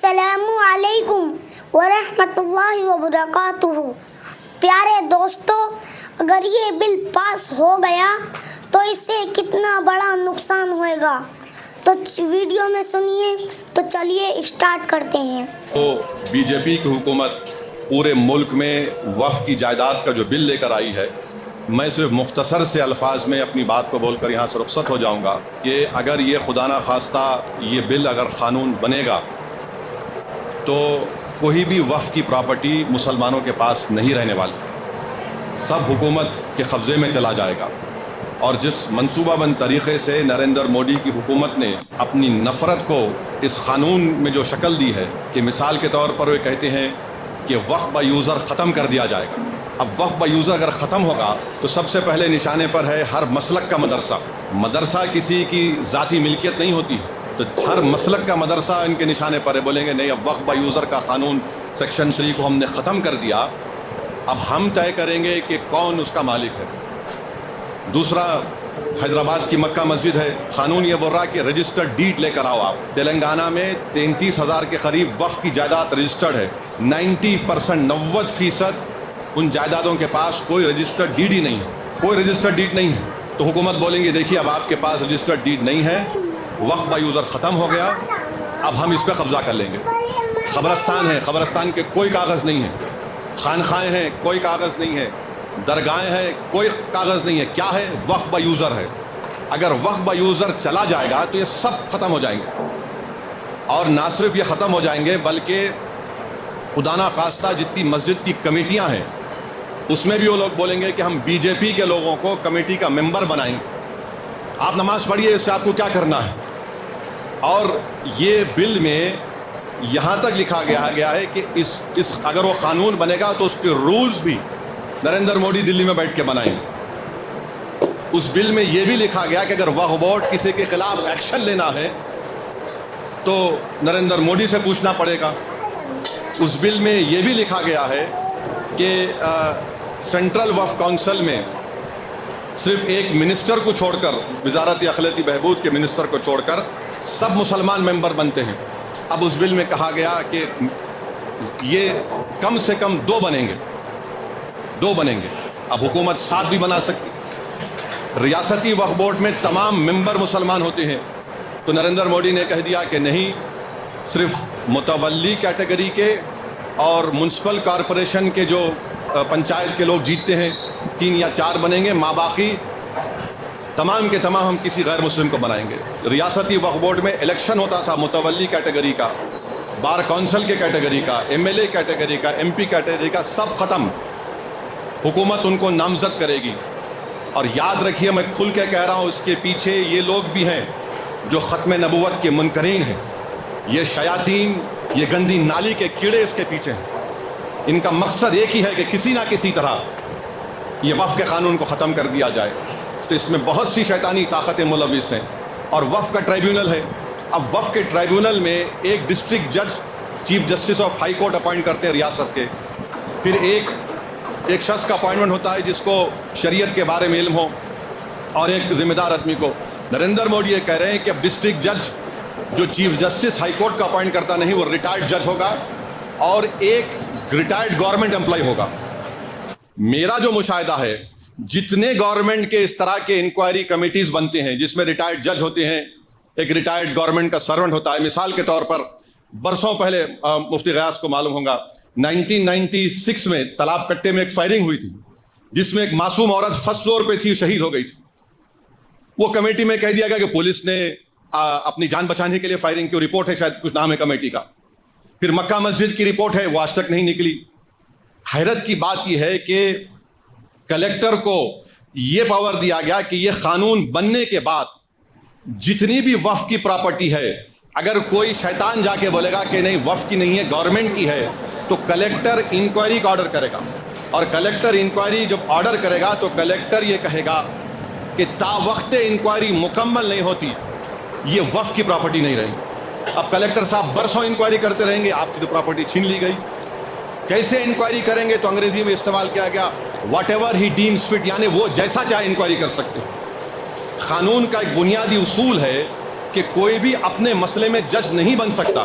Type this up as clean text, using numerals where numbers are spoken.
السلام علیکم ورحمۃ اللہ وبرکاتہ۔ پیارے دوستو، اگر یہ بل پاس ہو گیا تو اس سے کتنا بڑا نقصان ہوئے گا تو ویڈیو میں سنیے۔ تو چلیے اسٹارٹ کرتے ہیں۔ تو بی جے پی کی حکومت پورے ملک میں وقف کی جائیداد کا جو بل لے کر آئی ہے، میں صرف مختصر سے الفاظ میں اپنی بات کو بول کر یہاں سے رخصت ہو جاؤں گا کہ اگر یہ خدا نخواستہ یہ بل اگر قانون بنے گا تو کوئی بھی وقف کی پراپرٹی مسلمانوں کے پاس نہیں رہنے والی، سب حکومت کے قبضے میں چلا جائے گا۔ اور جس منصوبہ بند طریقے سے نریندر مودی کی حکومت نے اپنی نفرت کو اس قانون میں جو شکل دی ہے کہ مثال کے طور پر وہ کہتے ہیں کہ وقف با یوزر ختم کر دیا جائے گا۔ اب وقف با یوزر اگر ختم ہوگا تو سب سے پہلے نشانے پر ہے ہر مسلک کا مدرسہ۔ مدرسہ کسی کی ذاتی ملکیت نہیں ہوتی، تو ہر مسلک کا مدرسہ ان کے نشانے پر ہے۔ بولیں گے نہیں، اب وقف با یوزر کا قانون سیکشن 3 کو ہم نے ختم کر دیا، اب ہم طے کریں گے کہ کون اس کا مالک ہے۔ دوسرا، حیدرآباد کی مکہ مسجد ہے، قانون یہ بول رہا ہے کہ رجسٹرڈ ڈیڈ لے کر آؤ آپ۔ تلنگانہ میں 33,000 کے قریب وقف کی جائیداد رجسٹرڈ ہے، 90% ان جائیدادوں کے پاس کوئی رجسٹرڈ ڈیڈ ہی نہیں ہے، کوئی رجسٹرڈ ڈیڈ نہیں ہے۔ تو حکومت بولیں گے دیکھیے اب آپ کے پاس رجسٹرڈ ڈیڈ نہیں ہے، وقف با یوزر ختم ہو گیا، اب ہم اس پہ قبضہ کر لیں گے۔ قبرستان ہے، قبرستان کے کوئی کاغذ نہیں ہے، خانقاہیں ہیں، کوئی کاغذ نہیں ہے، درگاہیں ہیں، کوئی کاغذ نہیں ہے، کیا ہے؟ وقف با یوزر ہے۔ اگر وقف با یوزر چلا جائے گا تو یہ سب ختم ہو جائیں گے، اور نہ صرف یہ ختم ہو جائیں گے بلکہ خدا نخواستہ جتنی مسجد کی کمیٹیاں ہیں اس میں بھی وہ لوگ بولیں گے کہ ہم بی جے پی کے لوگوں کو کمیٹی کا ممبر بنائیں۔ آپ نماز پڑھیے، اس سے آپ کو کیا کرنا ہے؟ اور یہ بل میں یہاں تک لکھا گیا ہے کہ اس اگر وہ قانون بنے گا تو اس کے رولز بھی نریندر مودی دلی میں بیٹھ کے بنائیں گے۔ اس بل میں یہ بھی لکھا گیا کہ اگر وقف بورڈ کسی کے خلاف ایکشن لینا ہے تو نریندر مودی سے پوچھنا پڑے گا۔ اس بل میں یہ بھی لکھا گیا ہے کہ سینٹرل وقف کونسل میں صرف ایک منسٹر کو چھوڑ کر، وزارت اقلیتی بہبود کے منسٹر کو چھوڑ کر سب مسلمان ممبر بنتے ہیں۔ اب اس بل میں کہا گیا کہ یہ کم سے کم 2 بنیں گے، 2 بنیں گے۔ اب حکومت 7 بھی بنا سکتی۔ ریاستی وقف بورڈ میں تمام ممبر مسلمان ہوتے ہیں، تو نریندر مودی نے کہہ دیا کہ نہیں، صرف متولی کیٹیگری کے اور میونسپل کارپوریشن کے جو پنچایت کے لوگ جیتتے ہیں 3 یا 4 بنیں گے، باقی تمام کے تمام ہم کسی غیر مسلم کو بنائیں گے۔ ریاستی وقف بورڈ میں الیکشن ہوتا تھا متولی کیٹیگری کا، بار کونسل کے کیٹیگری کا، MLA کیٹیگری کا، MP کیٹیگری کا، سب ختم۔ حکومت ان کو نامزد کرے گی۔ اور یاد رکھیے، میں کھل کے کہہ رہا ہوں، اس کے پیچھے یہ لوگ بھی ہیں جو ختم نبوت کے منکرین ہیں۔ یہ شیاطین، یہ گندی نالی کے کیڑے اس کے پیچھے ہیں۔ ان کا مقصد ایک ہی ہے کہ کسی نہ کسی طرح یہ وقف کے قانون کو ختم کر دیا جائے۔ تو اس میں بہت سی شیطانی طاقتیں ملوث ہیں۔ اور وقف کا ٹریبیونل ہے۔ اب وقف کے ٹریبیونل میں ایک ڈسٹرکٹ جج chief justice of high court appoint کرتے ہیں ریاست کے، پھر ایک شخص کا اپوائنٹمنٹ ہوتا ہے جس کو شریعت کے بارے میں علم ہو، اور ایک ذمہ دار آدمی کو۔ نریندر مودی یہ کہہ رہے ہیں کہ اب ڈسٹرکٹ جج جو چیف جسٹس ہائی کورٹ کا اپوائنٹ کرتا نہیں، وہ ریٹائرڈ جج ہوگا، اور ایک ریٹائرڈ گورنمنٹ امپلائی ہوگا۔ میرا جو مشاہدہ ہے، جتنے گورنمنٹ کے اس طرح کے انکوائری کمیٹیز بنتے ہیں جس میں ریٹائرڈ جج ہوتے ہیں، ایک ریٹائرڈ گورنمنٹ کا سرونٹ ہوتا ہے۔ مثال کے طور پر برسوں پہلے مفتی غیاث کو معلوم ہوگا، 1996 میں تالاب کٹے میں ایک فائرنگ ہوئی تھی جس میں ایک معصوم عورت فرسٹ فلور پہ تھی، شہید ہو گئی تھی۔ وہ کمیٹی میں کہہ دیا گیا کہ پولیس نے اپنی جان بچانے کے لیے فائرنگ کی، رپورٹ ہے، شاید کچھ نام ہے کمیٹی کا۔ پھر مکہ مسجد کی رپورٹ ہے، وہ آج تک نہیں نکلی۔ حیرت کی بات یہ ہے کہ کلیکٹر کو یہ پاور دیا گیا کہ یہ قانون بننے کے بعد جتنی بھی وقف کی پراپرٹی ہے، اگر کوئی شیطان جا کے بولے گا کہ نہیں وقف کی نہیں ہے، گورنمنٹ کی ہے، تو کلیکٹر انکوائری کا آرڈر کرے گا۔ اور کلیکٹر انکوائری جب آرڈر کرے گا تو کلیکٹر یہ کہے گا کہ تا وقت انکوائری مکمل نہیں ہوتی یہ وقف کی پراپرٹی نہیں رہی۔ اب کلیکٹر صاحب برسوں انکوائری کرتے رہیں گے، آپ کی تو پراپرٹی چھین لی گئی۔ کیسے انکوائری کریں گے؟ تو انگریزی میں استعمال کیا گیا whatever he deems fit, یعنی وہ جیسا چاہے انکوائری کر سکتے۔ قانون کا ایک بنیادی اصول ہے کہ کوئی بھی اپنے مسئلے میں جج نہیں بن سکتا۔